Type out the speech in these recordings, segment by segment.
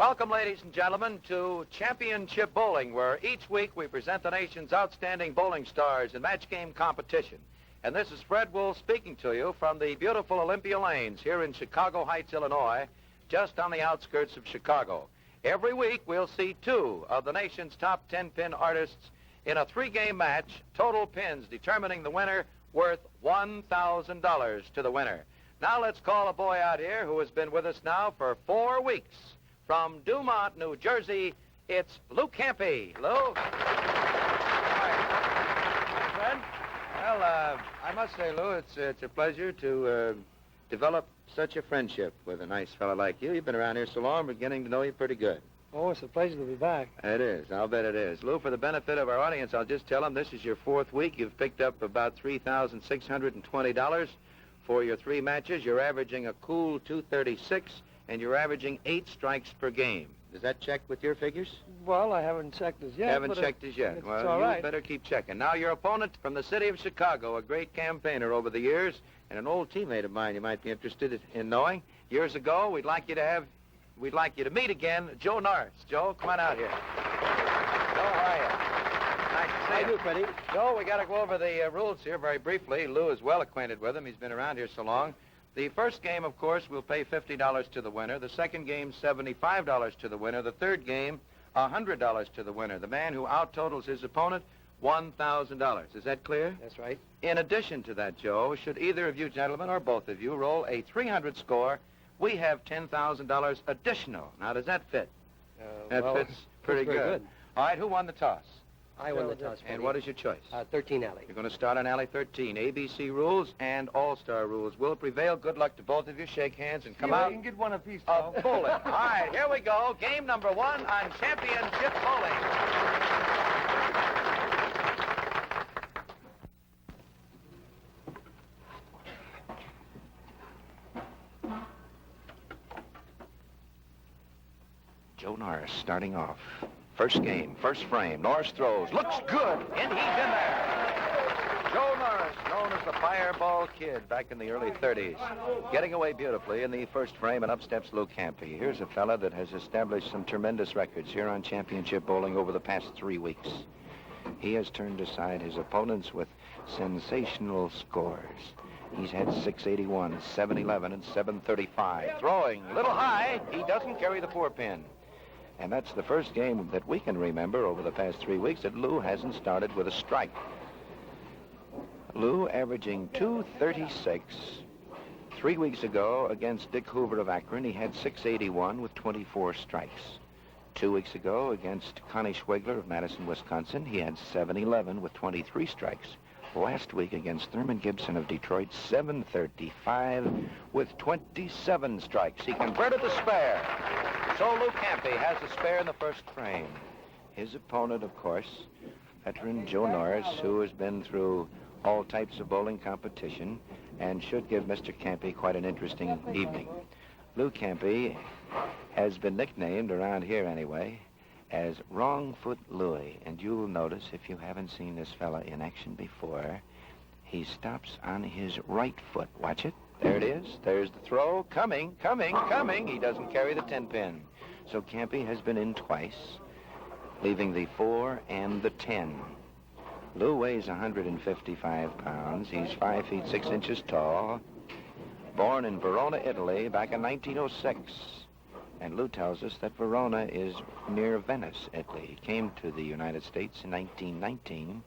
Welcome, ladies and gentlemen, to Championship Bowling, where each week we present the nation's outstanding bowling stars in match game competition. And this is Fred Wolf speaking to you from the beautiful Olympia Lanes here in Chicago Heights, Illinois, just on the outskirts of Chicago. Every week we'll see two of the nation's top 10-pin artists in a three-game match, total pins determining the winner, worth $1,000 to the winner. Now let's call a boy out here who has been with us now for 4 weeks. From Dumont, New Jersey, it's Lou Campi. Lou? Hi, Fred. Well, I must say, Lou, it's a pleasure to develop such a friendship with a nice fellow like you. You've been around here so long, we're getting to know you pretty good. Oh, it's a pleasure to be back. It is. I'll bet it is. Lou, for the benefit of our audience, I'll just tell them this is your 4th week. You've picked up about $3,620 for your 3 matches. You're averaging a cool 236, and you're averaging 8 strikes per game. Does that check with your figures? Well, I haven't checked as yet. Haven't checked as yet. It's Well, all right. You better keep checking. Now, your opponent from the city of Chicago, a great campaigner over the years, and an old teammate of mine you might be interested in knowing. Years ago, we'd like you to meet again, Joe Norris. Joe, come on out here. Joe, how are you? Nice to see you. How do, Freddie? Joe, we got to go over the rules here very briefly. Lou is well acquainted with them. He's been around here so long. The first game, of course, we'll pay $50 to the winner. The second game, $75 to the winner. The third game, $100 to the winner. The man who out-totals his opponent, $1,000. Is that clear? That's right. In addition to that, Joe, should either of you gentlemen or both of you roll a 300 score, we have $10,000 additional. Now, does that fit? That well, fits pretty good. All right, who won the toss? I won the toss. And what is your choice? 13 alley. You're going to start on alley 13. ABC rules and all-star rules will prevail. Good luck to both of you. Shake hands and come out. You can get one apiece, Of bowling. All right, here we go. Game number 1 on Championship Bowling. Joe Norris starting off. First game, first frame. Norris throws. Looks good. And he's in there. Joe Norris, known as the Fireball Kid back in the early 30s. Getting away beautifully in the first frame, and up steps Lou Campi. Here's a fella that has established some tremendous records here on Championship Bowling over the past 3 weeks. He has turned aside his opponents with sensational scores. He's had 681, 711, and 735. Throwing a little high. He doesn't carry the 4-pin. And that's the first game that we can remember over the past 3 weeks that Lou hasn't started with a strike. Lou averaging 236. 3 weeks ago against Dick Hoover of Akron, he had 681 with 24 strikes. 2 weeks ago against Connie Schwegler of Madison, Wisconsin, he had 711 with 23 strikes. Last week against Thurman Gibson of Detroit, 735 with 27 strikes. He converted the spare. So Lou Campi has a spare in the first frame. His opponent, of course, veteran Joe Norris, who has been through all types of bowling competition and should give Mr. Campi quite an interesting evening. Lou Campi has been nicknamed, around here anyway, as Wrong Foot Louie. And you'll notice, if you haven't seen this fella in action before, he stops on his right foot. Watch it. There it is. There's the throw. Coming. He doesn't carry the 10-pin. So Campi has been in twice, leaving the 4 and the 10. Lou weighs 155 pounds. He's 5 feet 6 inches tall. Born in Verona, Italy, back in 1906. And Lou tells us that Verona is near Venice, Italy. He came to the United States in 1919.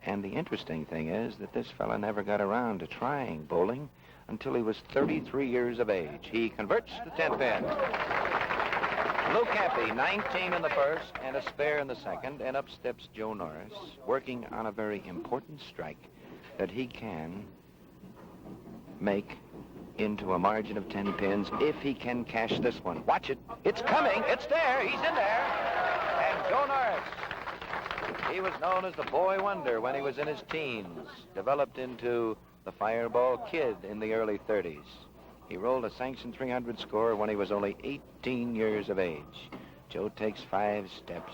And the interesting thing is that this fella never got around to trying bowling until he was 33 years of age. He converts the 10-pin. Lou Campi, 19 in the first and a spare in the second, and up steps Joe Norris, working on a very important strike that he can make into a margin of 10 pins if he can cash this one. Watch it. It's coming. It's there. He's in there. And Joe Norris, he was known as the Boy Wonder when he was in his teens, developed into the Fireball Kid in the early 30s. He rolled a sanctioned 300 score when he was only 18 years of age. Joe takes 5 steps,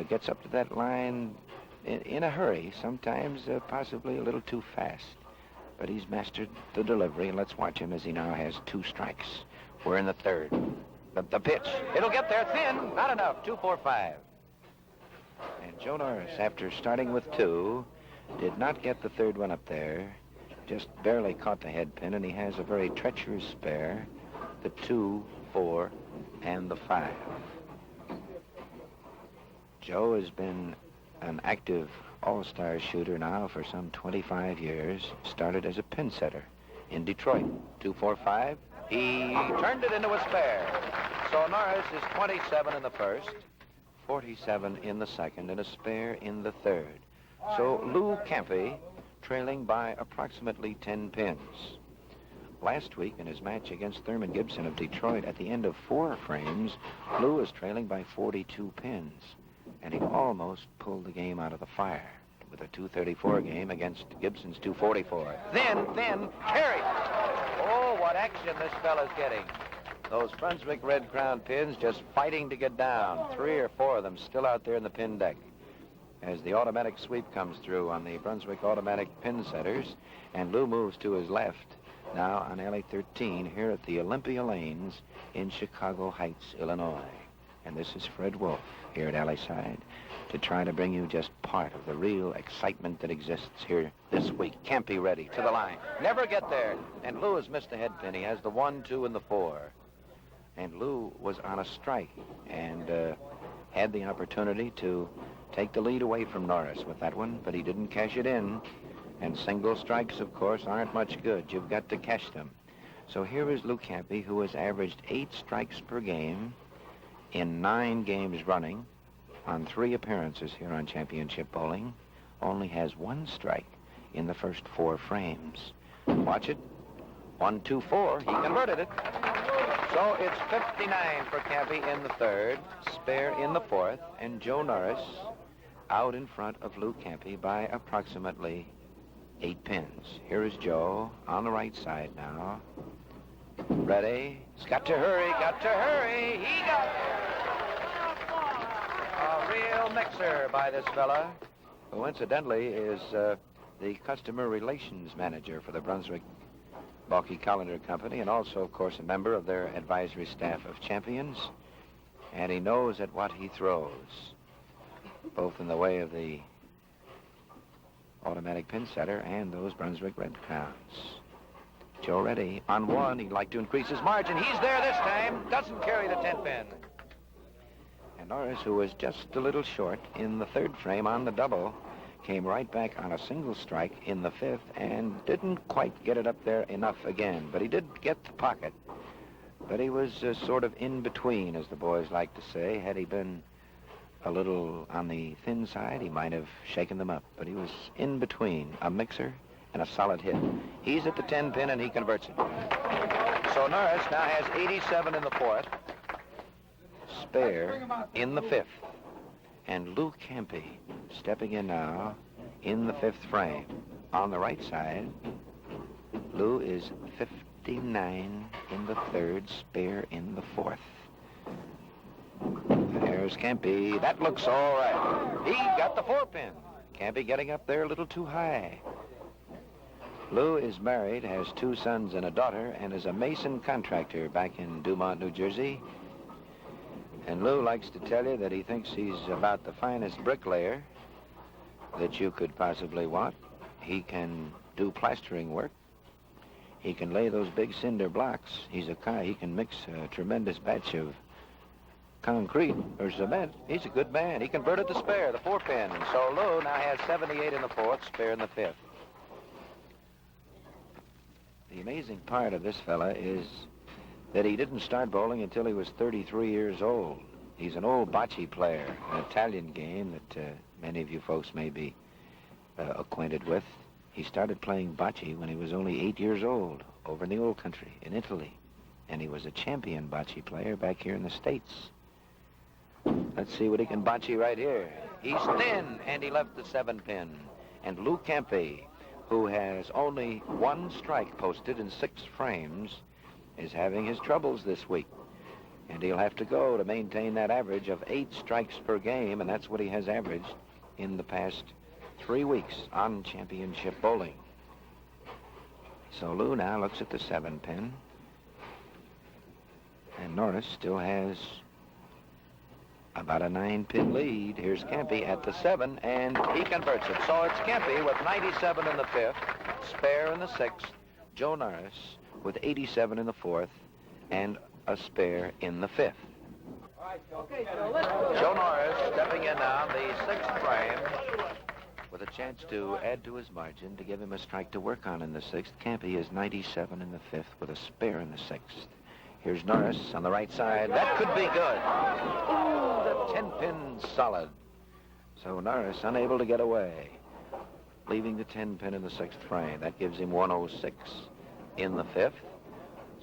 gets up to that line in a hurry, sometimes possibly a little too fast. But he's mastered the delivery, and let's watch him as he now has 2 strikes. We're in the third. The pitch. It'll get there thin. Not enough. 2-4-5. And Joe Norris, after starting with 2, did not get the third one up there. Just barely caught the head pin, and he has a very treacherous spare. The 2, 4, and the 5. Joe has been an active all-star shooter now for some 25 years. Started as a pin setter in Detroit. 2-4-5. He turned it into a spare. So Norris is 27 in the first, 47 in the second, and a spare in the third. So Lou Campi trailing by approximately 10 pins. Last week in his match against Thurman Gibson of Detroit, at the end of 4 frames, Lou was trailing by 42 pins, and he almost pulled the game out of the fire with a 234 game against Gibson's 244. Thin, carry. Oh, what action this fella's getting. Those Brunswick Red Crown pins just fighting to get down. 3 or 4 of them still out there in the pin deck. As the automatic sweep comes through on the Brunswick automatic pin setters, and Lou moves to his left now on alley 13 here at the Olympia Lanes in Chicago Heights, Illinois. And this is Fred Wolf here at Alley Side to try to bring you just part of the real excitement that exists here this week. Campi ready to the line. Never get there. And Lou has missed the head pin. He has the 1, 2, and the 4. And Lou was on a strike and had the opportunity to take the lead away from Norris with that one, but he didn't cash it in. And single strikes, of course, aren't much good. You've got to cash them. So here is Lou Campi, who has averaged 8 strikes per game in 9 games running on 3 appearances here on Championship Bowling. Only has 1 strike in the first 4 frames. Watch it. 1, 2, 4. He converted it. So it's 59 for Campi in the third, spare in the fourth, and Joe Norris out in front of Lou Campi by approximately 8 pins. Here is Joe on the right side now. Ready? He's got to hurry, He got there. A real mixer by this fella, who incidentally is the customer relations manager for the Brunswick Balky Colander Company, and also, of course, a member of their advisory staff of champions. And he knows at what he throws, both in the way of the automatic pin setter and those Brunswick Red Crowns. Joe ready. On 1, he'd like to increase his margin. He's there this time. Doesn't carry the 10 pin. And Norris, who was just a little short in the third frame on the double, came right back on a single strike in the 5th and didn't quite get it up there enough again. But he did get the pocket. But he was sort of in between, as the boys like to say. Had he been a little on the thin side, he might have shaken them up. But he was in between, a mixer and a solid hit. He's at the 10 pin and he converts it. So Norris now has 87 in the 4th, spare in the 5th. And Lou Campi stepping in now in the 5th frame. On the right side, Lou is 59 in the 3rd, spare in the 4th. There's Campi. That looks all right. He got the 4 pin. Campi getting up there a little too high. Lou is married, has 2 sons and a daughter, and is a mason contractor back in Dumont, New Jersey. And Lou likes to tell you that he thinks he's about the finest bricklayer that you could possibly want. He can do plastering work. He can lay those big cinder blocks. He can mix a tremendous batch of concrete or cement. He's a good man. He converted the spare, the 4 pin. So Lou now has 78 in the 4th, spare in the 5th. The amazing part of this fella is that he didn't start bowling until he was 33 years old. He's an old bocce player, an Italian game that many of you folks may be acquainted with. He started playing bocce when he was only 8 years old over in the old country in Italy. And he was a champion bocce player back here in the States. Let's see what he can bocce right here. He's thin, and he left the 7 pin. And Lou Campi, who has only 1 strike posted in 6 frames, is having his troubles this week. And he'll have to go to maintain that average of 8 strikes per game, and that's what he has averaged in the past 3 weeks on Championship Bowling. So Lou now looks at the 7 pin. And Norris still has about a 9-pin lead. Here's Campi at the 7, and he converts it. So it's Campi with 97 in the 5th, spare in the 6th, Joe Norris with 87 in the 4th, and a spare in the 5th. Joe Norris stepping in now, the 6th frame, with a chance to add to his margin to give him a strike to work on in the 6th. Campi is 97 in the 5th with a spare in the 6th. Here's Norris on the right side. That could be good. Ooh, the 10-pin solid. So Norris unable to get away, leaving the 10-pin in the 6th frame. That gives him 106 in the 5th.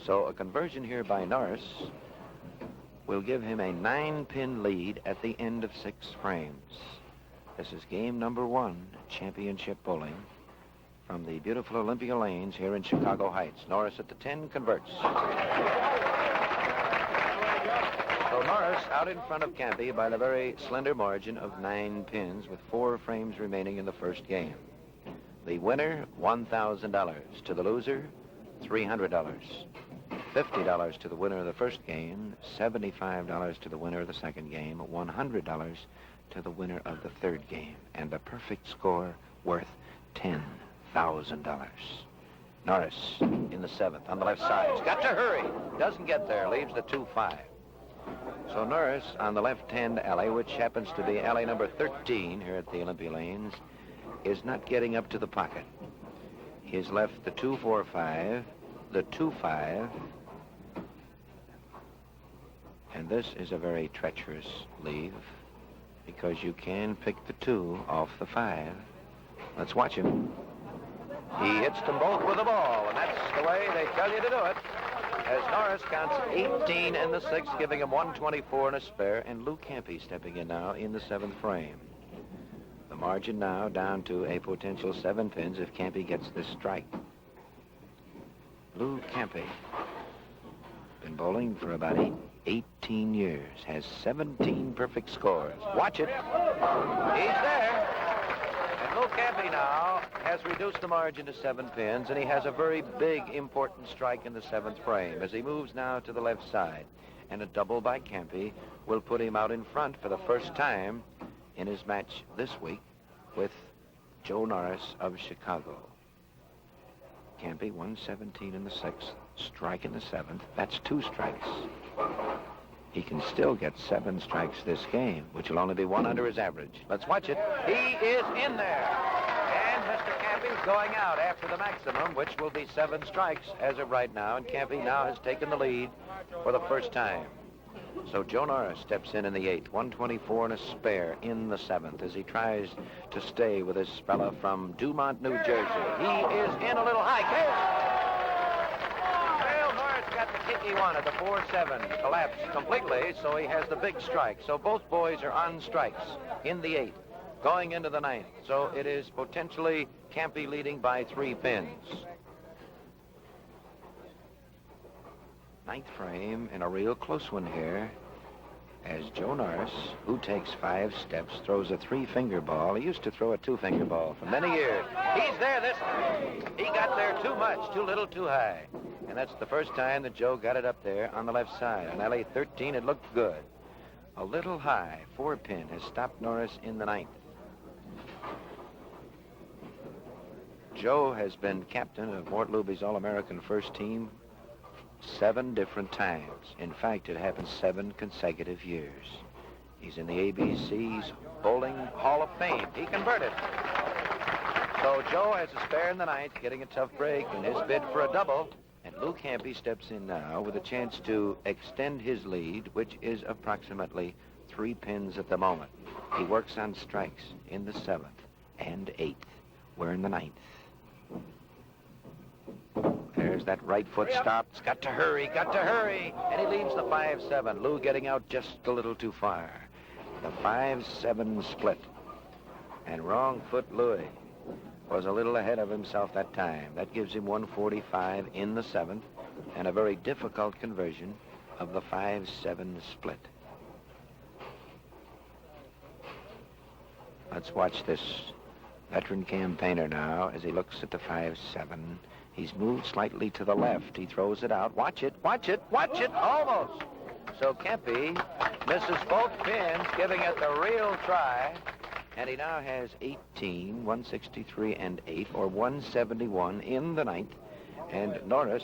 So a conversion here by Norris will give him a 9-pin lead at the end of 6 frames. This is game number 1, championship bowling, from the beautiful Olympia Lanes here in Chicago Heights. Norris at the 10 converts. So Norris out in front of Campi by the very slender margin of 9 pins with 4 frames remaining in the first game. The winner, $1,000. To the loser, $300. $50 to the winner of the first game, $75 to the winner of the second game, $100 to the winner of the third game, and a perfect score worth $10,000. Norris in the 7th on the left side. He's got to hurry. Doesn't get there. Leaves the 2-5. So Norris on the left-hand alley, which happens to be alley number 13 here at the Olympia Lanes, is not getting up to the pocket. He's left the 2-4-5, the 2-5, and this is a very treacherous leave because you can pick the 2 off the 5. Let's watch him. He hits them both with the ball, and that's the way they tell you to do it. As Norris counts 18 in the 6th, giving him 124 and a spare, and Lou Campi stepping in now in the 7th frame. The margin now down to a potential 7 pins if Campi gets this strike. Lou Campi, been bowling for about 18 years, has 17 perfect scores. Watch it. He's there. And Lou Campi now has reduced the margin to 7 pins, and he has a very big, important strike in the 7th frame as he moves now to the left side. And a double by Campi will put him out in front for the first time in his match this week with Joe Norris of Chicago. Campi, 117 in the 6th, strike in the 7th. That's 2 strikes. He can still get 7 strikes this game, which will only be 1 under his average. Let's watch it. He is in there. And Mr. Campi's going out after the maximum, which will be 7 strikes as of right now. And Campi now has taken the lead for the first time. So Joe Norris steps in the 8th, 124 and a spare in the 7th as he tries to stay with this fella from Dumont, New Jersey. He is in a little high. Well, Norris got the kick he wanted. The 4-7 collapsed completely, so he has the big strike. So both boys are on strikes in the 8th, going into the 9th. So it is potentially Campi leading by 3 pins. 9th frame, and a real close one here, as Joe Norris, who takes 5 steps, throws a 3-finger ball. He used to throw a 2-finger ball for many years. He's there this time. He got there too much, too little, too high. And that's the first time that Joe got it up there on the left side. On alley 13, it looked good. A little high, 4-pin has stopped Norris in the 9th. Joe has been captain of Mort Luby's All-American first team 7 different times. In fact, it happened 7 consecutive years. He's in the ABC's Bowling Hall of Fame. He converted. So Joe has a spare in the 9th, getting a tough break in his bid for a double. And Lou Campi steps in now with a chance to extend his lead, which is approximately 3 pins at the moment. He works on strikes in the 7th and 8th. We're in the 9th. There's that right foot stopped. Got to hurry, and he leaves the 5-7. Lou getting out just a little too far. The 5-7 split. And wrong foot Louis was a little ahead of himself that time. That gives him 145 in the 7th, and a very difficult conversion of the 5-7 split. Let's watch this veteran campaigner now as he looks at the 5-7 He's moved slightly to the left. He throws it out. Watch it, watch it, watch it. Almost. So Campi misses both pins, giving it the real try. And he now has 18, 163 and 8, or 171 in the ninth. And Norris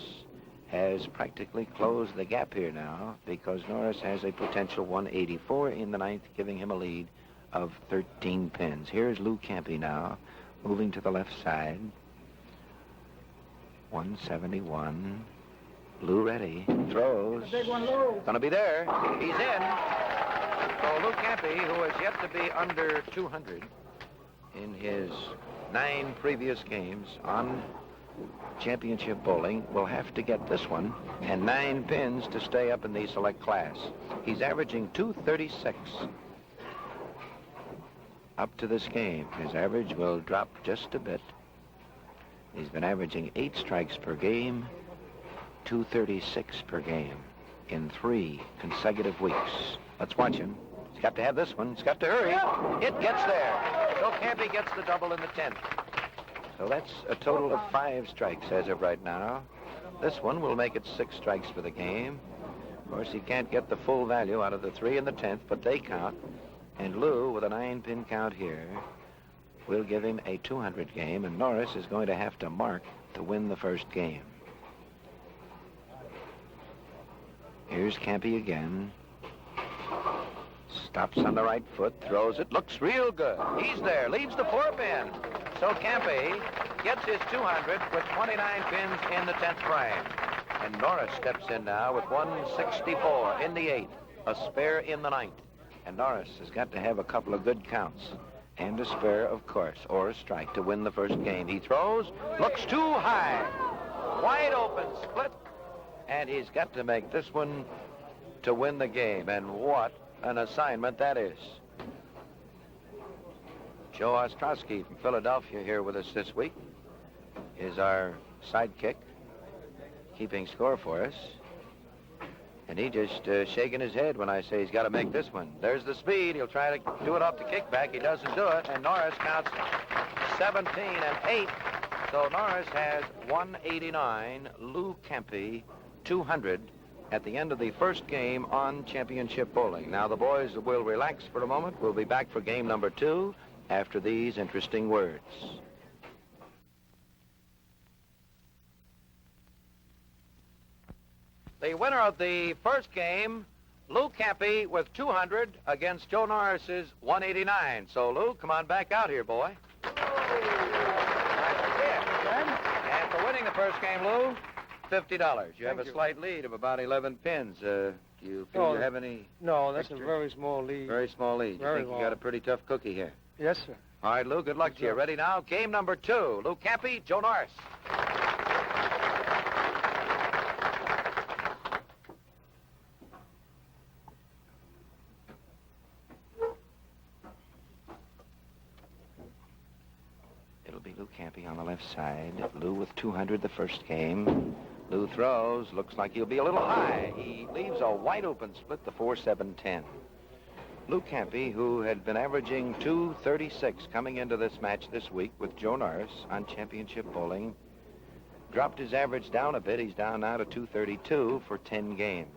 has practically closed the gap here now, because Norris has a potential 184 in the ninth, giving him a lead of 13 pins. Here's Lou Campi now, moving to the left side. 171. Lou ready. Throws. Big one, Lou. Gonna be there. He's in. So Lou Campi, who has yet to be under 200 in his 9 previous games on championship bowling, will have to get this one and 9 pins to stay up in the select class. He's averaging 236 up to this game. His average will drop just a bit. He's been averaging 8 strikes per game, 236 per game in 3 consecutive weeks. Let's watch him. He's got to have this one. He's got to hurry. It gets there. So Campi gets the double in the 10th. So that's a total of 5 strikes as of right now. This one will make it 6 strikes for the game. Of course, he can't get the full value out of the 3 and the 10th, but they count. And Lou, with a 9-pin count here, will give him a 200 game, and Norris is going to have to mark to win the first game. Here's Campi again. Stops on the right foot, throws it, looks real good. He's there, leads the 4-pin. So Campi gets his 200 with 29 pins in the 10th frame. And Norris steps in now with 164 in the 8th, a spare in the 9th. And Norris has got to have a couple of good counts. And a spare, of course, or a strike to win the first game. He throws, looks too high. Wide open split. And he's got to make this one to win the game. And what an assignment that is. Joe Ostrowski from Philadelphia here with us this week is our sidekick, keeping score for us. And he just shaking his head when I say he's got to make this one. There's the speed. He'll try to do it off the kickback. He doesn't do it. And Norris counts 17 and 8. So Norris has 189. Lou Campi 200 at the end of the first game on championship bowling. Now the boys will relax for a moment. We'll be back for game number 2 after these interesting words. The winner of the first game, Lou Campi with 200 against Joe Norris's 189. So, Lou, come on back out here, boy. Nice to see you. And for winning the first game, Lou, $50. You have a slight lead of about 11 pins. Do you feel you have any? No, that's extra? a very small lead. Very small lead. Very you think small. you got a pretty tough cookie here? Yes, sir. All right, Lou, good luck to you. Ready now? Game number 2. Lou Campi, Joe Norris. It'll be Lou Campi on the left side. Lou with 200 the first game. Lou throws. Looks like he'll be a little high. He leaves a wide open split, the 4-7-10. Lou Campi, who had been averaging 236 coming into this match this week with Joe Norris on championship bowling, dropped his average down a bit. He's down now to 232 for 10 games.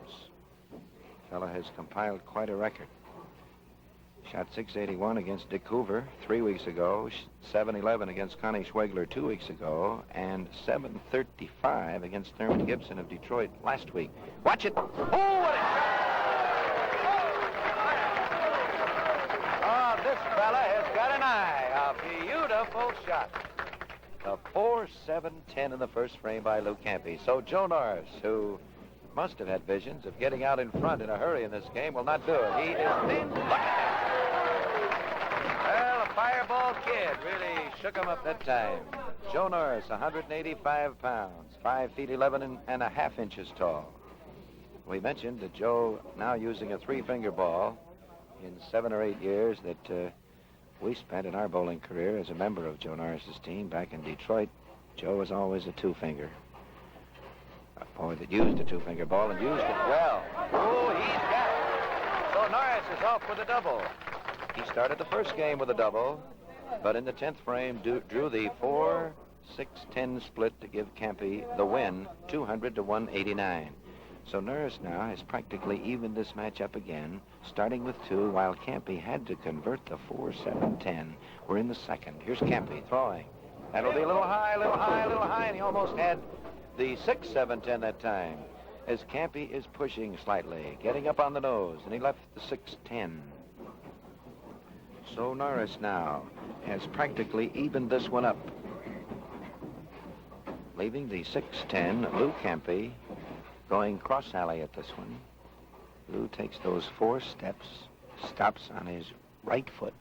Fella has compiled quite a record. Shot 681 against Dick Hoover 3 weeks ago, 711 against Connie Schwegler 2 weeks ago, and 735 against Thurman Gibson of Detroit last week. Watch it! Oh, what a shot! Oh, this fella has got an eye. A beautiful shot. A 4-7-10 in the first frame by Lou Campi. So Joe Norris, who must have had visions of getting out in front in a hurry in this game, will not do it. He is thin. Look at him. Well, a fireball kid really shook him up that time. Joe Norris, 185 pounds, 5 feet 11 and a half inches tall. We mentioned that Joe now using a 3-finger ball in 7 or 8 years that we spent in our bowling career as a member of Joe Norris's team back in Detroit. Joe was always a 2-finger. A boy that used a 2-finger ball and used it well. Oh, he's got it. So Norris is off with a double. He started the first game with a double, but in the 10th frame drew the 6-10 split to give Campi the win, 200 to 189. So Norris now has practically evened this match up again, starting with 2, while Campi had to convert the 4-7-10. We're in the second. Here's Campi throwing. That'll be a little high, a little high, a little high, and he almost had the 6-7-10 that time. As Campi is pushing slightly, getting up on the nose, and he left the 6-10. So Norris now has practically evened this one up. Leaving the 6-10, Lou Campi going cross alley at this one. Lou takes those 4 steps, stops on his right foot.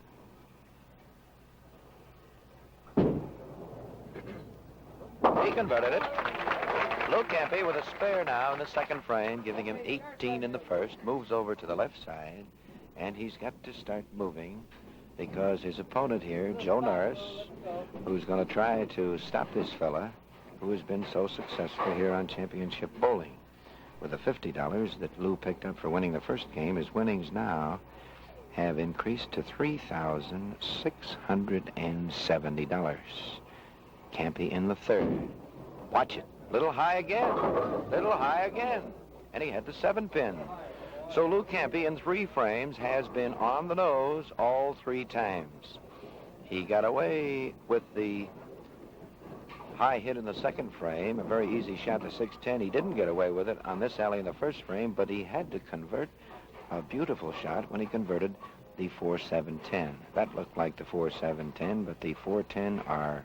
He converted it. Lou Campi with a spare now in the second frame, giving him 18 in the first, moves over to the left side, and he's got to start moving because his opponent here, Joe Norris, who's going to try to stop this fella who has been so successful here on championship bowling. With the $50 that Lou picked up for winning the first game, his winnings now have increased to $3,670. Campi in the third. Watch it. Little high again. Little high again. And he had the 7-pin. So Lou Campi in 3 frames has been on the nose all 3 times. He got away with the high hit in the second frame, a very easy shot to 6-10. He didn't get away with it on this alley in the first frame, but he had to convert a beautiful shot when he converted the 4-7-10. That looked like the 4-7-10, but the 4-10 are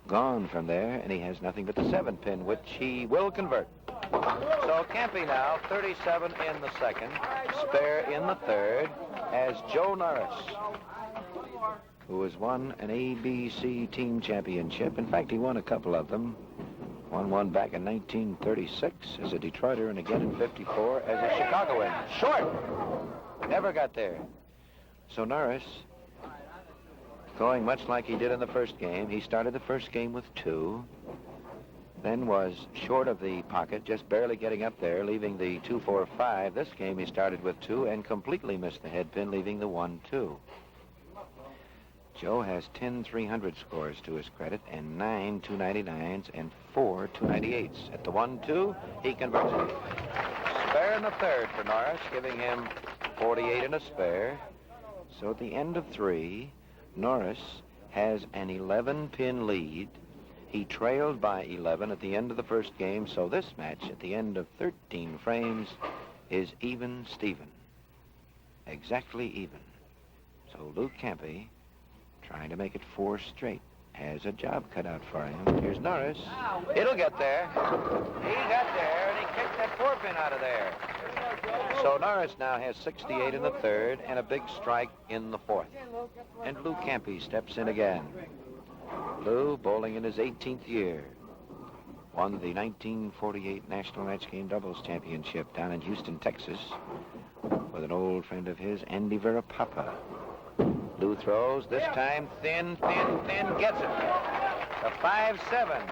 gone from there, and he has nothing but the 7-pin, which he will convert. So Campi now, 37 in the second, spare in the third, as Joe Norris, who has won an ABC team championship. In fact, he won a couple of them. Won one back in 1936 as a Detroiter, and again in 54 as a Chicagoan. Short! Never got there. So Norris, going much like he did in the first game, he started the first game with 2, then was short of the pocket, just barely getting up there, leaving the 2-4-5. This game he started with 2 and completely missed the head pin, leaving the 1-2. Joe has 10 300 scores to his credit, and 9 299s and 4 298s. At the 1-2, he converts it. Spare in the third for Norris, giving him 48 and a spare. So at the end of 3, Norris has an 11-pin lead. He trailed by 11 at the end of the first game, so this match at the end of 13 frames is even Steven. Exactly even. So Lou Campi, trying to make it 4 straight, has a job cut out for him. Here's Norris. It'll get there. He got there, and he kicked that 4-pin out of there. So Norris now has 68 in the third and a big strike in the fourth. And Lou Campi steps in again. Lou, bowling in his 18th year, won the 1948 National Match Game Doubles Championship down in Houston, Texas, with an old friend of his, Andy Verapapa. Lou throws, this time thin, gets it. A 5-7.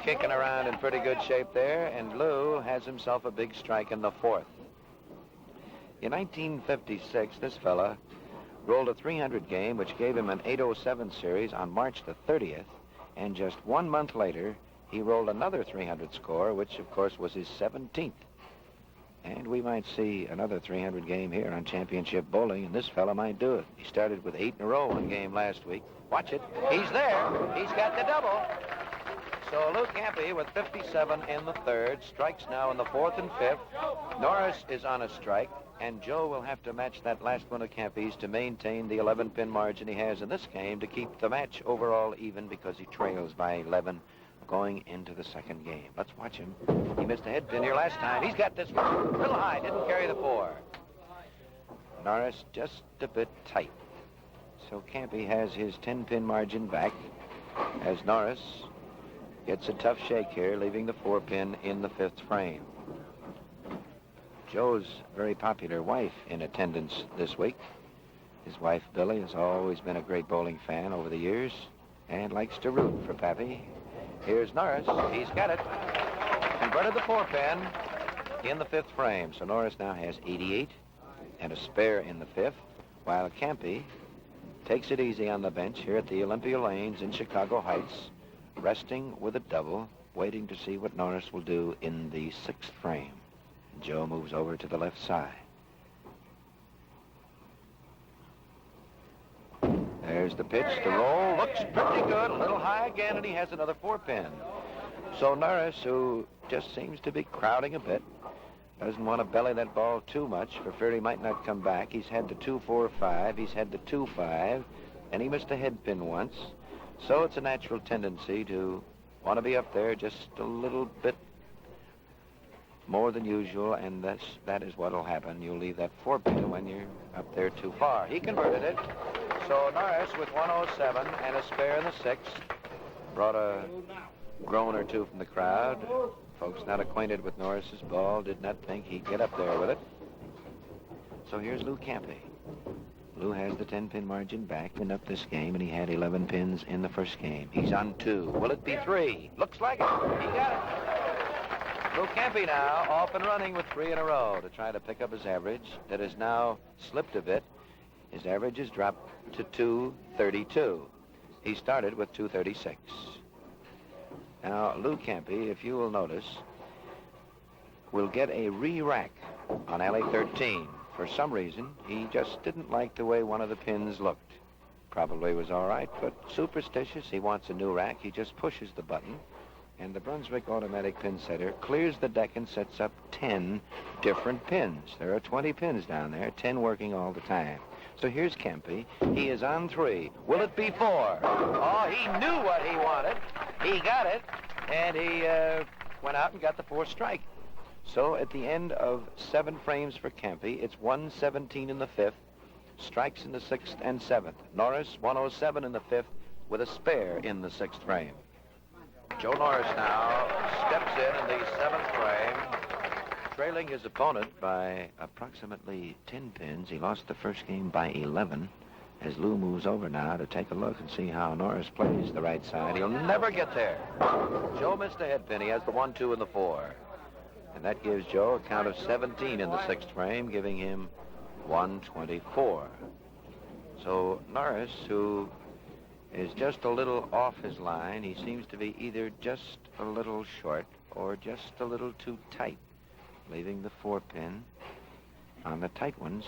Kicking around in pretty good shape there, and Lou has himself a big strike in the fourth. In 1956, this fella rolled a 300 game, which gave him an 807 series on March the 30th, and just 1 month later, he rolled another 300 score, which, of course, was his 17th. And we might see another 300 game here on championship bowling, and this fella might do it. He started with 8 in a row one game last week. Watch it. He's there. He's got the double. So Lou Campi with 57 in the third, strikes now in the fourth and fifth. Norris is on a strike, and Joe will have to match that last one of Campi's to maintain the 11-pin margin he has in this game to keep the match overall even, because he trails by 11 going into the second game. Let's watch him. He missed a head pin here last time. He's got this one. A little high, didn't carry the 4. Norris just a bit tight. So Campi has his 10-pin margin back as Norris gets a tough shake here, leaving the 4-pin in the 5th frame. Joe's very popular wife in attendance this week. His wife, Billy, has always been a great bowling fan over the years and likes to root for Pappy. Here's Norris. He's got it. Converted the 4-pin in the 5th frame. So Norris now has 88 and a spare in the 5th, while Campi takes it easy on the bench here at the Olympia Lanes in Chicago Heights, resting with a double, waiting to see what Norris will do in the 6th frame. Joe moves over to the left side. There's the pitch. The roll looks pretty good. A little high again, and he has another 4-pin. So Norris, who just seems to be crowding a bit, doesn't want to belly that ball too much for fear he might not come back. He's had the 2-4-5. He's had the 2-5, and he missed a head pin once. So it's a natural tendency to want to be up there just a little bit more than usual, and that is what will happen. You'll leave that 4-pin when you're up there too far. He converted it. So Norris with 107 and a spare in the 6th brought a groan or two from the crowd. Folks not acquainted with Norris's ball did not think he'd get up there with it. So here's Lou Campi. Lou has the 10-pin margin back and up this game, and he had 11 pins in the first game. He's on 2. Will it be 3? Looks like it. He got it. Lou Campi now off and running with 3 in a row to try to pick up his average that has now slipped a bit. His average has dropped to 232. He started with 236. Now, Lou Campi, if you will notice, will get a re-rack on alley 13. For some reason, he just didn't like the way one of the pins looked. Probably was all right, but superstitious. He wants a new rack. He just pushes the button, and the Brunswick automatic pin setter clears the deck and sets up 10 different pins. There are 20 pins down there, 10 working all the time. So here's Campi. He is on 3. Will it be 4? Oh, he knew what he wanted. He got it, and he went out and got the 4th strike. So at the end of 7 frames for Campi, it's 117 in the 5th, strikes in the 6th and 7th. Norris, 107 in the 5th, with a spare in the 6th frame. Joe Norris now steps in the 7th frame, trailing his opponent by approximately 10 pins. He lost the first game by 11. As Lou moves over now to take a look and see how Norris plays the right side, he'll never get there. Joe missed a head pin. He has the 1, 2, and the 4. And that gives Joe a count of 17 in the 6th frame, giving him 124. So Norris, who is just a little off his line, he seems to be either just a little short or just a little too tight, leaving the 4-pin on the tight ones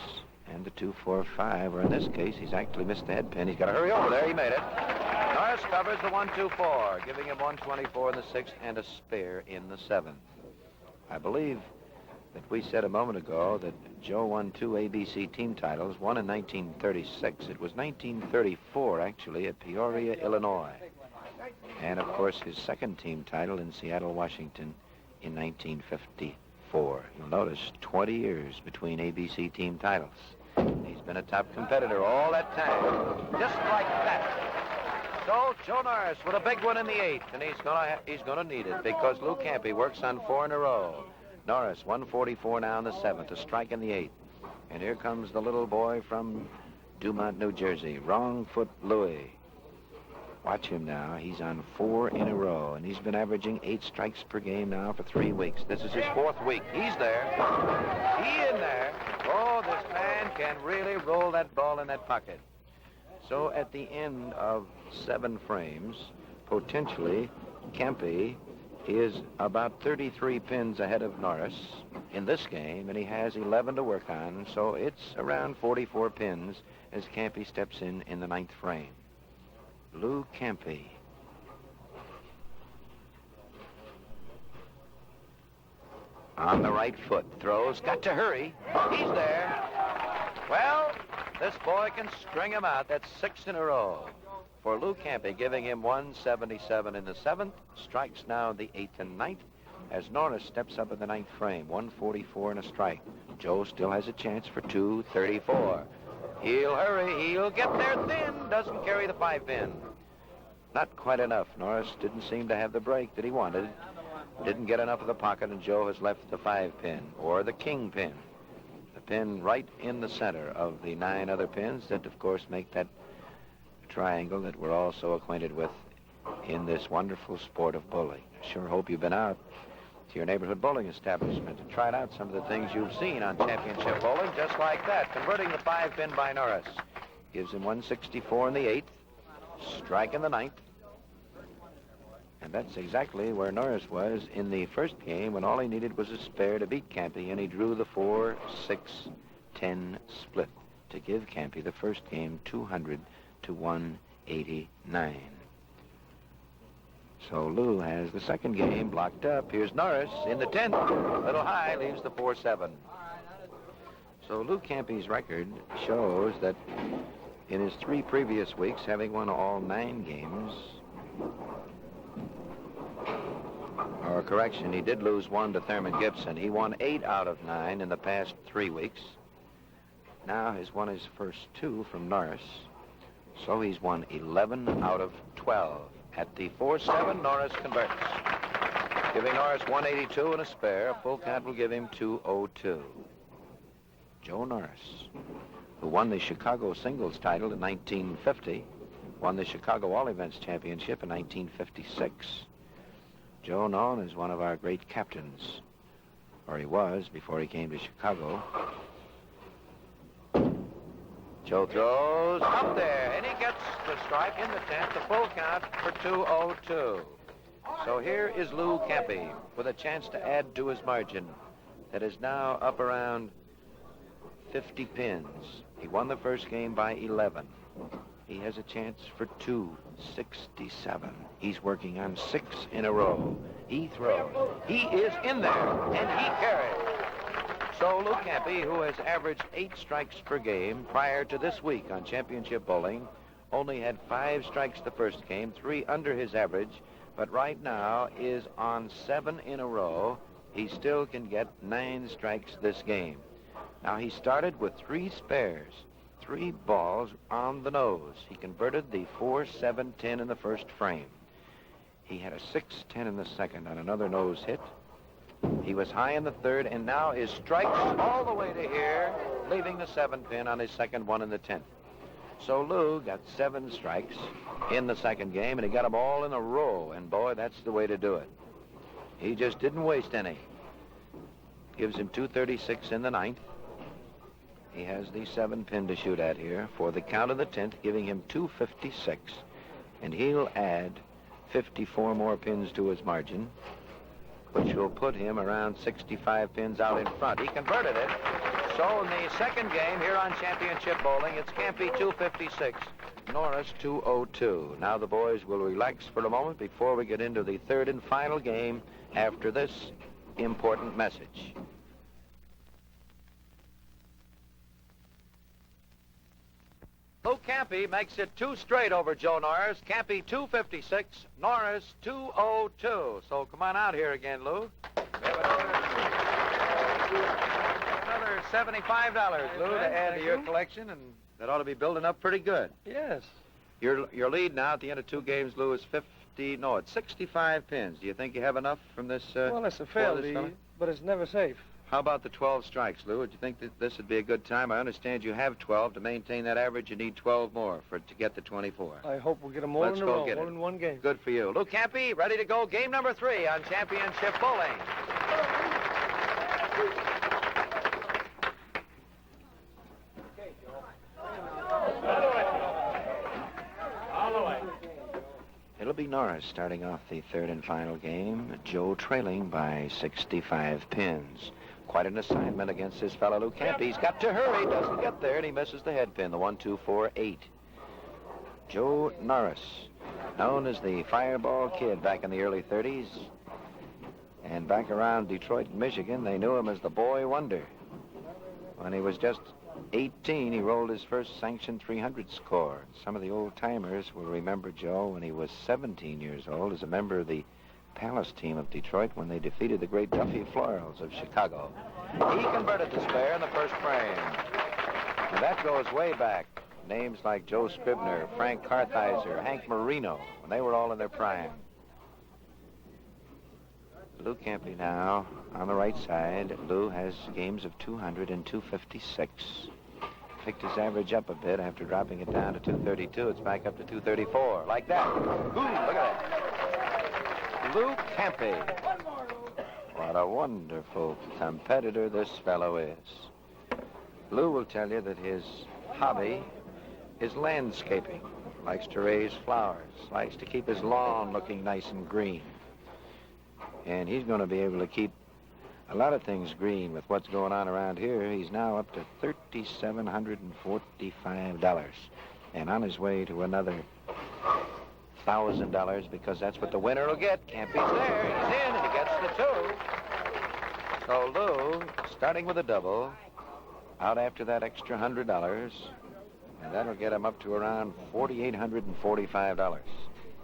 and the 2, 4, 5, or in this case, he's actually missed the head pin. He's got to hurry over there. He made it. Norris covers the 1, 2, 4, giving him 124 in the 6th and a spare in the 7th. I believe that we said a moment ago that Joe won 2 ABC team titles, one in 1936. It was 1934, actually, at Peoria, Illinois. And, of course, his second team title in Seattle, Washington in 1954. You'll notice 20 years between ABC team titles. He's been a top competitor all that time, just like that. So Joe Norris with a big one in the 8th, and he's gonna need it because Lou Campi works on 4 in a row. Norris 144 now in the 7th, a strike in the 8th, and here comes the little boy from Dumont, New Jersey, Wrong Foot Louie. Watch him now. He's on 4 in a row, and he's been averaging 8 strikes per game now for 3 weeks. This is his 4th week. He's there. He in there. Oh, this man can really roll that ball in that pocket. So at the end of 7 frames, potentially, Campi is about 33 pins ahead of Norris in this game, and he has 11 to work on, so it's around 44 pins as Campi steps in the 9th frame. Lou Campi. On the right foot, throws, got to hurry. He's there. Well, this boy can string him out. That's 6 in a row for Lou Campi, giving him 177 in the 7th. Strikes now the 8th and 9th as Norris steps up in the 9th frame. 144 and a strike. Joe still has a chance for 234. He'll hurry. He'll get there thin. Doesn't carry the 5-pin. Not quite enough. Norris didn't seem to have the break that he wanted. Didn't get enough of the pocket, and Joe has left the 5-pin or the king pin. The pin right in the center of the 9 other pins that, of course, make that triangle that we're all so acquainted with in this wonderful sport of bowling. I sure hope you've been out to your neighborhood bowling establishment and tried out some of the things you've seen on championship bowling, just like that, converting the 5-pin by Norris. gives him 164 in the 8th, strike in the 9th. And that's exactly where Norris was in the first game when all he needed was a spare to beat Campi, and he drew the 4-6-10 split to give Campi the first game 200 to 189. So Lou has the second game blocked up. Here's Norris in the 10th. Little high, leaves the 4-7. So Lou Campi's record shows that in his 3 previous weeks, having won all 9 games, or correction, he did lose 1 to Thurman Gibson. He won 8 out of 9 in the past 3 weeks. Now he's won his first 2 from Norris. So he's won 11 out of 12. At the 4-7, Norris converts, giving Norris 182 and a spare. A full count will give him 202. Joe Norris, who won the Chicago singles title in 1950, won the Chicago All Events Championship in 1956. Joe, known as one of our great captains, or he was before he came to Chicago. Joe throws up there, and he gets the strike in the 10th, the full count for 202. So here is Lou Campi with a chance to add to his margin that is now up around 50 pins. He won the first game by 11. He has a chance for 267. He's working on 6 in a row. He throws. He is in there, and he carries. So Lou Campi, who has averaged 8 strikes per game prior to this week on championship bowling, only had 5 strikes the first game, 3 under his average, but right now is on 7 in a row. He still can get 9 strikes this game. Now, he started with 3 spares, 3 balls on the nose. He converted the 4-7-10 in the first frame. He had a 6-10 in the second on another nose hit. He was high in the third, and now his strikes all the way to here, leaving the 7-pin on his second one in the 10th. So Lou got 7 strikes in the second game, and he got them all in a row, and boy, that's the way to do it. He just didn't waste any. Gives him 236 in the 9th. He has the 7-pin to shoot at here for the count of the 10th, giving him 256, and he'll add 54 more pins to his margin, which will put him around 65 pins out in front. He converted it. So in the second game here on championship bowling, it's Campi 256, Norris 202. Now the boys will relax for a moment before we get into the third and final game after this important message. Lou Campi makes it 2 straight over Joe Norris. Campi 256, Norris 202. So come on out here again, Lou. We have another $75, Lou, to add to your collection, and that ought to be building up pretty good. Yes. Your lead now at the end of 2 games, Lou, is it's 65 pins. Do you think you have enough from this? Well, it's a fair lead, but it's never safe. How about the 12 strikes, Lou? Do you think that this would be a good time? I understand you have 12. To maintain that average, you need 12 more to get the 24. I hope we'll get them all in a row, all in one game. Good for you. Lou Campi, ready to go. Game number 3 on championship bowling. It'll be Norris starting off the third and final game. Joe trailing by 65 pins. Quite an assignment against his fellow Lou Campi. He's got to hurry, doesn't get there, and he misses the head pin, the 1-2-4-8. Joe Norris, known as the Fireball Kid back in the early 30s. And back around Detroit, Michigan, they knew him as the Boy Wonder. When he was just 18, he rolled his first sanctioned 300 score. Some of the old-timers will remember Joe when he was 17 years old as a member of the Palace team of Detroit when they defeated the great Duffy Florals of Chicago. He converted the spare in the first frame. And that goes way back. Names like Joe Scribner, Frank Kartheiser, Hank Marino, when they were all in their prime. Lou Campi now on the right side. Lou has games of 200 and 256. Picked his average up a bit after dropping it down to 232. It's back up to 234. Like that. Ooh, look at that. Lou Campi. What a wonderful competitor this fellow is. Lou will tell you that his hobby his landscaping, likes to raise flowers, likes to keep his lawn looking nice and green. And he's going to be able to keep a lot of things green with what's going on around here. He's now up to $3,745 and on his way to another $1,000 because that's what the winner will get. Campi's there. He's in and he gets the 2. So Lou, starting with a double, out after that extra $100, and that'll get him up to around $4,845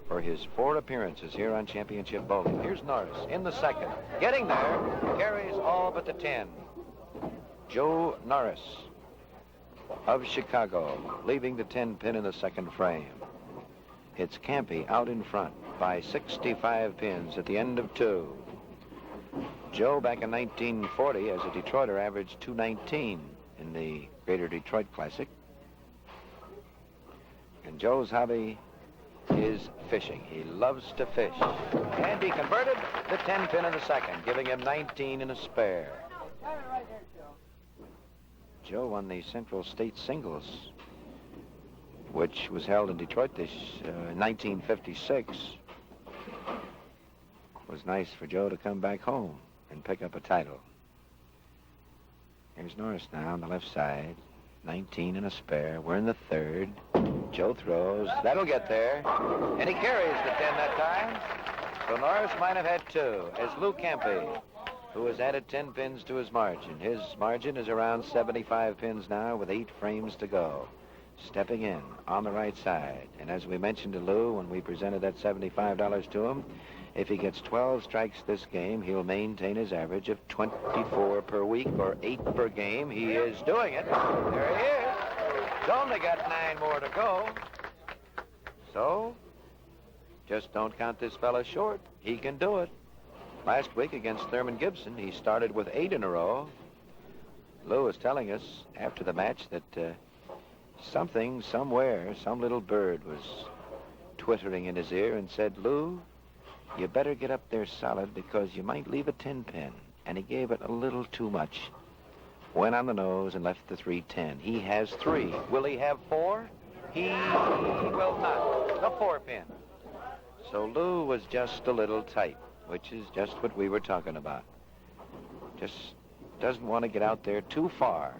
for his 4 appearances here on Championship Bowling. Here's Norris in the second. Getting there, carries all but the 10. Joe Norris of Chicago, leaving the 10 pin in the second frame. It's Campi out in front by 65 pins at the end of 2. Joe, back in 1940, as a Detroiter, averaged 219 in the Greater Detroit Classic. And Joe's hobby is fishing. He loves to fish. And he converted the 10 pin in the second, giving him 19 and a spare. Joe won the Central State Singles, which was held in Detroit this 1956. It was nice for Joe to come back home and pick up a title. Here's Norris now on the left side. 19 and a spare. We're in the third. Joe throws. That'll get there. And he carries the 10 that time. So Norris might have had 2, as Lou Campi, who has added 10 pins to his margin. His margin is around 75 pins now with 8 frames to go. Stepping in on the right side. And as we mentioned to Lou when we presented that $75 to him, if he gets 12 strikes this game, he'll maintain his average of 24 per week or 8 per game. He is doing it. There he is. He's only got 9 more to go. So, just don't count this fella short. He can do it. Last week against Thurman Gibson, he started with 8 in a row. Lou was telling us after the match that something, somewhere, some little bird was twittering in his ear and said, "Lou, you better get up there solid because you might leave a 10 pin." And he gave it a little too much. Went on the nose and left the 310. He has 3. Will he have 4? He will not. A 4 pin. So Lou was just a little tight, which is just what we were talking about. Just doesn't want to get out there too far.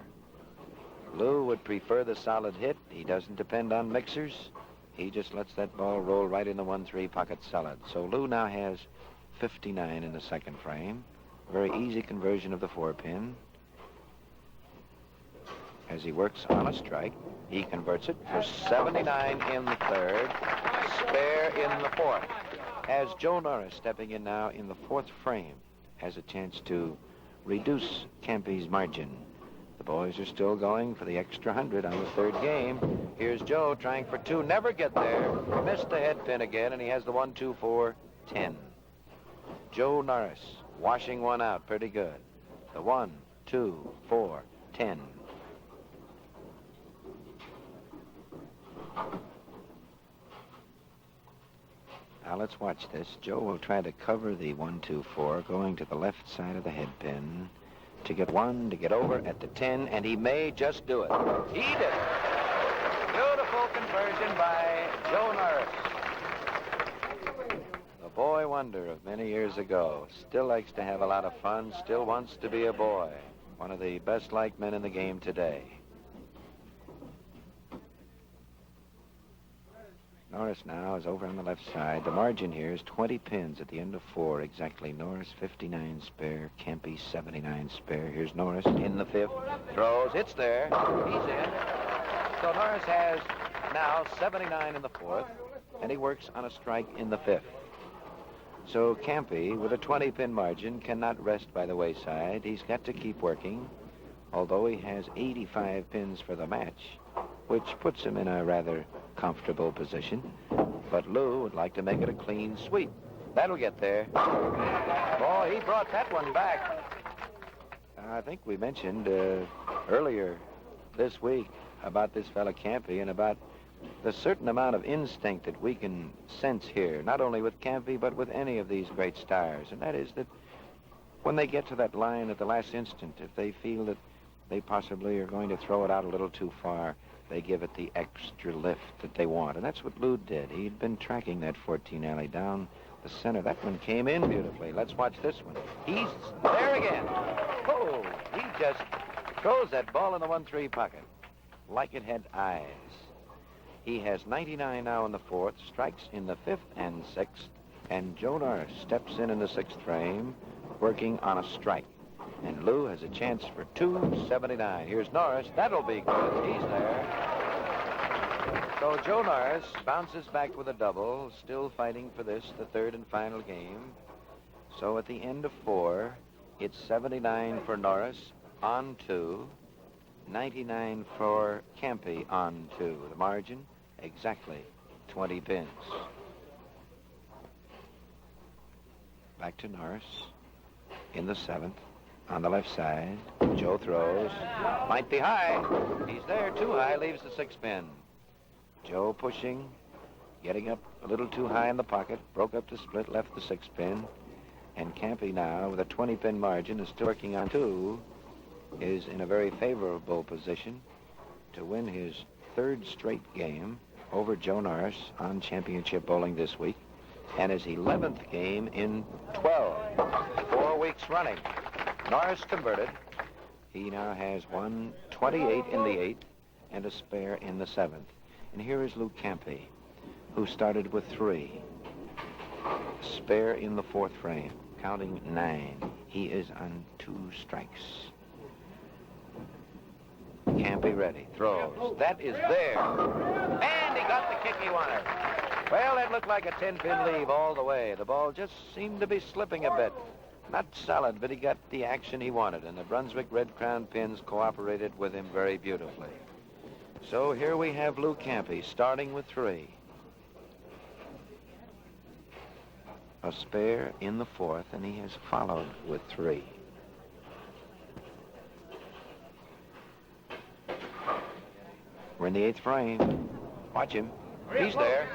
Lou would prefer the solid hit. He doesn't depend on mixers. He just lets that ball roll right in the 1-3 pocket solid. So Lou now has 59 in the second frame. Very easy conversion of the 4 pin. As he works on a strike, he converts it for 79 in the third, spare in the fourth. As Joe Norris, stepping in now in the 4th frame, has a chance to reduce Campi's margin. The boys are still going for the extra 100 on the 3rd game. Here's Joe trying for 2, never get there. Missed the head pin again, and he has the 1, 2, 4, 10. Joe Norris washing one out pretty good. The 1, 2, 4, 10. Now let's watch this. Joe will try to cover the 1, 2, 4, going to the left side of the head pin. To get 1, to get over at the 10, and he may just do it. He did it. Beautiful conversion by Joe Norris. The boy wonder of many years ago. Still likes to have a lot of fun, still wants to be a boy. One of the best-liked men in the game today. Norris now is over on the left side. The margin here is 20 pins at the end of 4 exactly. Norris 59 spare, Campi 79 spare. Here's Norris in the 5th. Throws, it's there. He's in. So Norris has now 79 in the 4th, and he works on a strike in the 5th. So Campi, with a 20-pin margin, cannot rest by the wayside. He's got to keep working, although he has 85 pins for the match, which puts him in a rather comfortable position. But Lou would like to make it a clean sweep. That'll get there. Boy, he brought that one back. I think we mentioned earlier this week about this fella Campi and about the certain amount of instinct that we can sense here, not only with Campi, but with any of these great stars. And that is that when they get to that line at the last instant, if they feel that they possibly are going to throw it out a little too far. They give it the extra lift that they want, and that's what Lou did. He'd been tracking that 14 alley down the center. That one came in beautifully. Let's watch this one. He's there again. Oh, he just throws that ball in the 1-3 pocket like it had eyes. He has 99 now in the 4th, strikes in the 5th and 6th, and Joe Norris steps in the 6th frame, working on a strike. And Lou has a chance for 279. Here's Norris. That'll be good. He's there. So Joe Norris bounces back with a double, still fighting for this, the 3rd and final game. So at the end of 4, it's 79 for Norris on 2, 99 for Campi on 2. The margin, exactly 20 pins. Back to Norris in the 7th. On the left side, Joe throws. Might be high. He's there, too high, leaves the 6 pin. Joe pushing, getting up a little too high in the pocket, broke up the split, left the 6 pin. And Campi now, with a 20-pin margin, is still working on 2, is in a very favorable position to win his 3rd straight game over Joe Norris on championship bowling this week, and his 11th game in 12, 4 weeks running. Norris converted. He now has 128 in the 8th and a spare in the 7th. And here is Lou Campi, who started with 3. Spare in the 4th frame, counting 9. He is on 2 strikes. Campi ready, throws. That is there. And he got the kick he wanted. Well, that looked like a 10-pin leave all the way. The ball just seemed to be slipping a bit. Not solid, but he got the action he wanted, and the Brunswick Red Crown pins cooperated with him very beautifully. So here we have Lou Campi starting with 3. A spare in the 4th, and he has followed with 3. We're in the 8th frame. Watch him. He's there.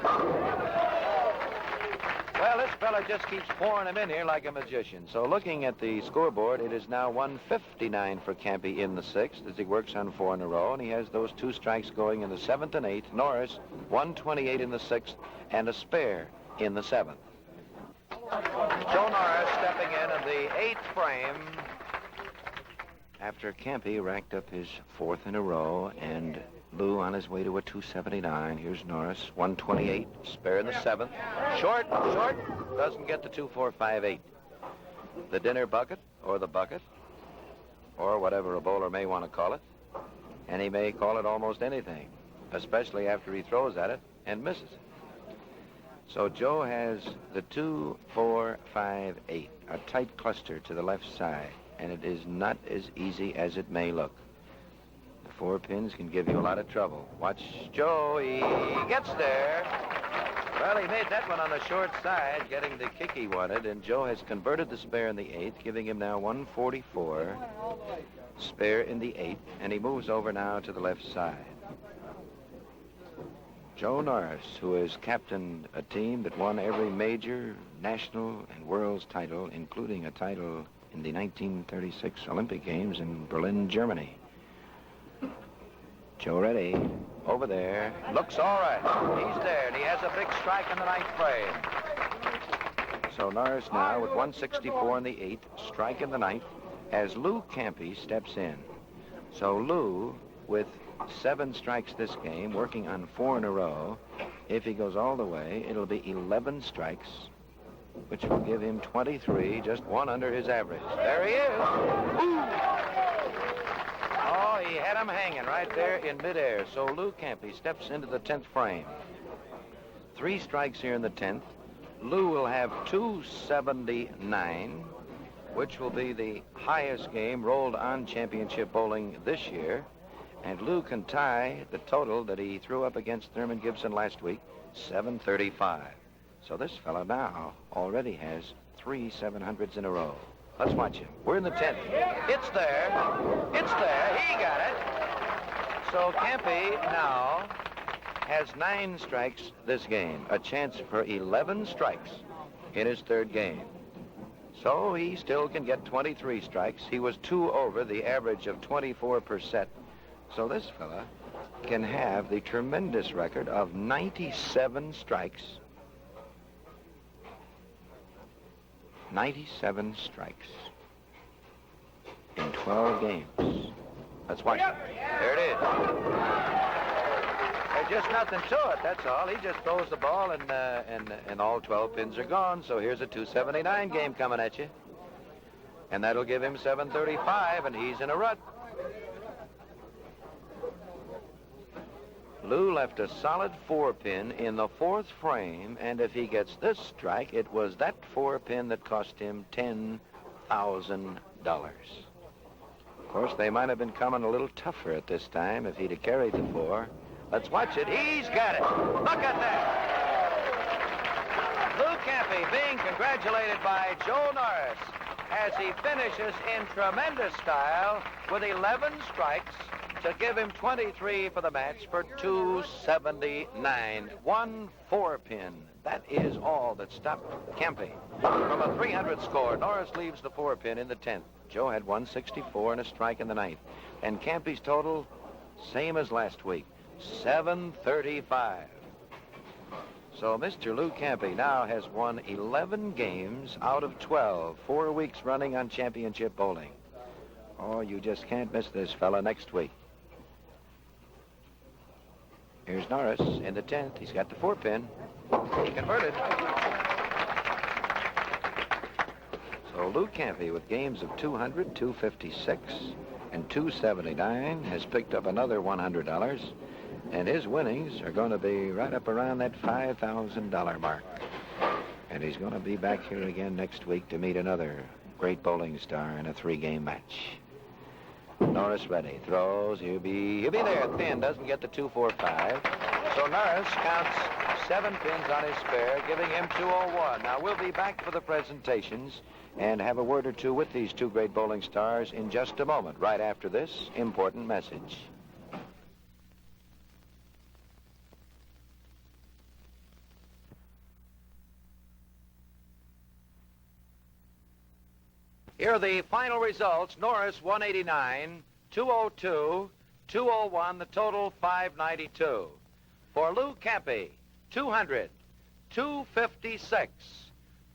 Well, this fella just keeps pouring them in here like a magician. So looking at the scoreboard, it is now 159 for Campi in the 6th as he works on 4 in a row, and he has those 2 strikes going in the 7th and 8th. Norris, 128 in the 6th, and a spare in the 7th. Joe Norris stepping in the 8th frame after Campi racked up his 4th in a row, and Lou on his way to a 279. Here's Norris, 128, spare in the 7th. Short, doesn't get the 2-4-5-8. The dinner bucket, or the bucket, or whatever a bowler may want to call it. And he may call it almost anything, especially after he throws at it and misses it. So Joe has the 2-4-5-8, a tight cluster to the left side, and it is not as easy as it may look. 4 pins can give you a lot of trouble. Watch Joe. He gets there. Well, he made that one on the short side, getting the kick he wanted, and Joe has converted the spare in the 8th, giving him now 144. Spare in the 8th, and he moves over now to the left side. Joe Norris, who has captained a team that won every major, national, and world's title, including a title in the 1936 Olympic Games in Berlin, Germany. Joe ready, over there, looks all right. He's there, and he has a big strike in the 9th frame. So Norris now with 164 in the 8th, strike in the 9th, as Lou Campi steps in. So Lou, with 7 strikes this game, working on 4 in a row. If he goes all the way, it'll be 11 strikes, which will give him 23, just 1 under his average. There he is. Oh, he had him hanging right there in midair. So Lou Campi steps into the 10th frame. 3 strikes here in the 10th. Lou will have 279, which will be the highest game rolled on championship bowling this year. And Lou can tie the total that he threw up against Thurman Gibson last week, 735. So this fella now already has 3 700s in a row. Let's watch him. We're in the 10th. It's there. It's there. He got it. So Campi now has 9 strikes this game. A chance for 11 strikes in his 3rd game. So he still can get 23 strikes. He was 2 over the average of 24 per set. So this fella can have the tremendous record of 97 strikes. 97 strikes in 12 games. Let's watch it. There it is. There's just nothing to it, that's all. He just throws the ball and all 12 pins are gone. So here's a 279 game coming at you. And that'll give him 735, and he's in a rut. Lou left a solid 4-pin in the 4th frame, and if he gets this strike, it was that 4-pin that cost him $10,000. Of course, they might have been coming a little tougher at this time if he'd have carried the 4. Let's watch it. He's got it. Look at that. Lou Campi being congratulated by Joe Norris as he finishes in tremendous style with 11 strikes to give him 23 for the match for 279. 1 4-pin. That is all that stopped Campi from a 300 score. Norris leaves the 4-pin in the 10th. Joe had 164 and a strike in the 9th. And Campi's total, same as last week, 735. So Mr. Lou Campi now has won 11 games out of 12, 4 weeks running on championship bowling. Oh, you just can't miss this fella next week. Here's Norris in the 10th. He's got the 4-pin. He converted. So Lou Campi, with games of 200, 256, and 279, has picked up another $100, and his winnings are going to be right up around that $5,000 mark. And he's going to be back here again next week to meet another great bowling star in a 3-game match. Norris ready, throws, he'll be there at thin, doesn't get the 245. So Norris counts 7 pins on his spare, giving him 201. Now we'll be back for the presentations and have a word or two with these 2 great bowling stars in just a moment, right after this important message. Here are the final results. Norris, 189, 202, 201, the total 592. For Lou Campi, 200, 256,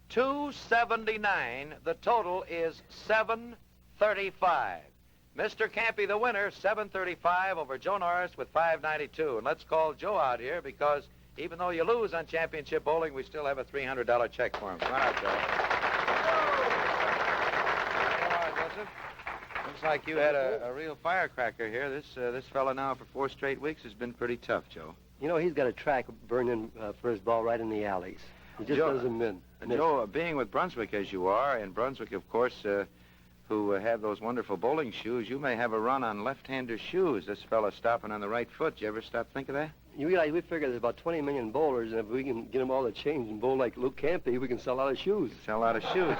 279, the total is 735. Mr. Campi, the winner, 735 over Joe Norris with 592. And let's call Joe out here because even though you lose on championship bowling, we still have a $300 check for him. Come on out, Joe. Looks like you had a real firecracker here. This fella now for 4 straight weeks has been pretty tough, Joe. You know, he's got a track burning for his ball right in the alleys. He just doesn't miss. Joe, being with Brunswick as you are, and Brunswick, of course, who have those wonderful bowling shoes, you may have a run on left-hander shoes. This fella stopping on the right foot. You ever stop think of that? You realize we figure there's about 20 million bowlers, and if we can get them all to change and bowl like Lou Campi, we can sell a lot of shoes. Sell a lot of shoes.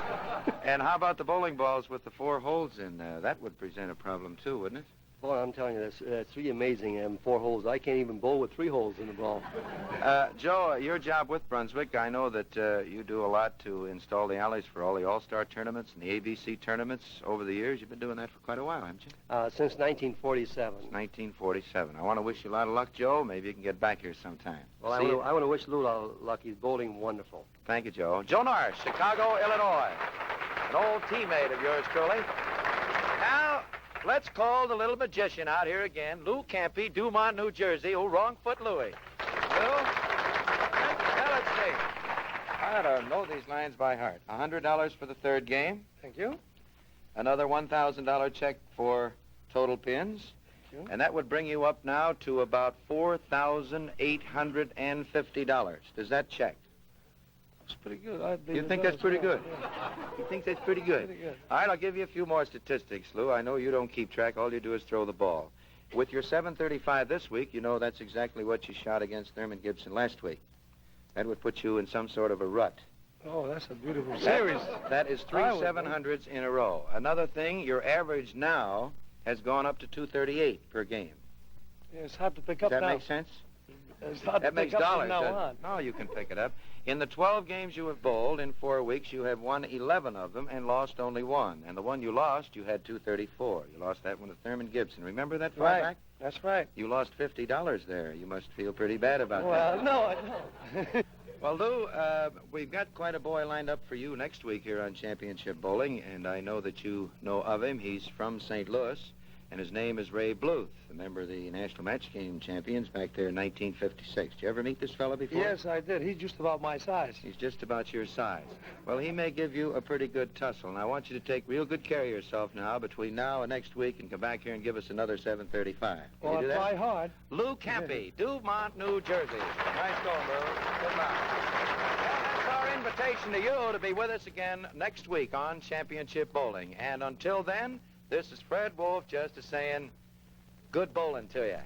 And how about the bowling balls with the 4 holes in? That would present a problem, too, wouldn't it? Boy, I'm telling you, it's really amazing. 4 holes. I can't even bowl with 3 holes in the ball. Joe, your job with Brunswick, I know that you do a lot to install the alleys for all the All-Star tournaments and the ABC tournaments over the years. You've been doing that for quite a while, haven't you? Since 1947. 1947. I want to wish you a lot of luck, Joe. Maybe you can get back here sometime. Well, I want to wish Lou a lot of luck. He's bowling wonderful. Thank you, Joe. Joe Norris, Chicago, Illinois. An old teammate of yours truly. Now, let's call the little magician out here again. Lou Campi, Dumont, New Jersey. Oh, wrong foot Louie. Lou? Now, let's see. I ought to know these lines by heart. $100 for the 3rd game. Thank you. Another $1,000 check for total pins. Thank you. And that would bring you up now to about $4,850. Does that check? That's pretty good. You think that's pretty good? Yeah. You think that's pretty good? Pretty good. All right, I'll give you a few more statistics, Lou. I know you don't keep track. All you do is throw the ball. With your 735 this week, you know that's exactly what you shot against Thurman Gibson last week. That would put you in some sort of a rut. Oh, that's a beautiful series. That is 3 700s in a row. Another thing, your average now has gone up to 238 per game. Yeah, it's hard to pick up Does that now. make sense? It's hard That to makes pick up dollars, from now doesn't on. it? No, you can pick it up. In the 12 games you have bowled in 4 weeks, you have won 11 of them and lost only 1. And the one you lost, you had 234. You lost that one to Thurman Gibson. Remember that far Right. back? That's right. You lost $50 there. You must feel pretty bad about Well, that. no, I don't. Well, Lou, we've got quite a boy lined up for you next week here on Championship Bowling, and I know that you know of him. He's from St. Louis, and his name is Ray Bluth, a member of the National Match Game Champions back there in 1956. Did you ever meet this fella before? Yes, I did. He's just about my size. He's just about your size. Well, he may give you a pretty good tussle, and I want you to take real good care of yourself now between now and next week and come back here and give us another 735. Can Well, you I'll do that? try hard. Lou Campi, Dumont, New Jersey. Nice going, Lou. Good luck. And that's our invitation to you to be with us again next week on Championship Bowling. And until then, this is Fred Wolf just saying good bowling to you.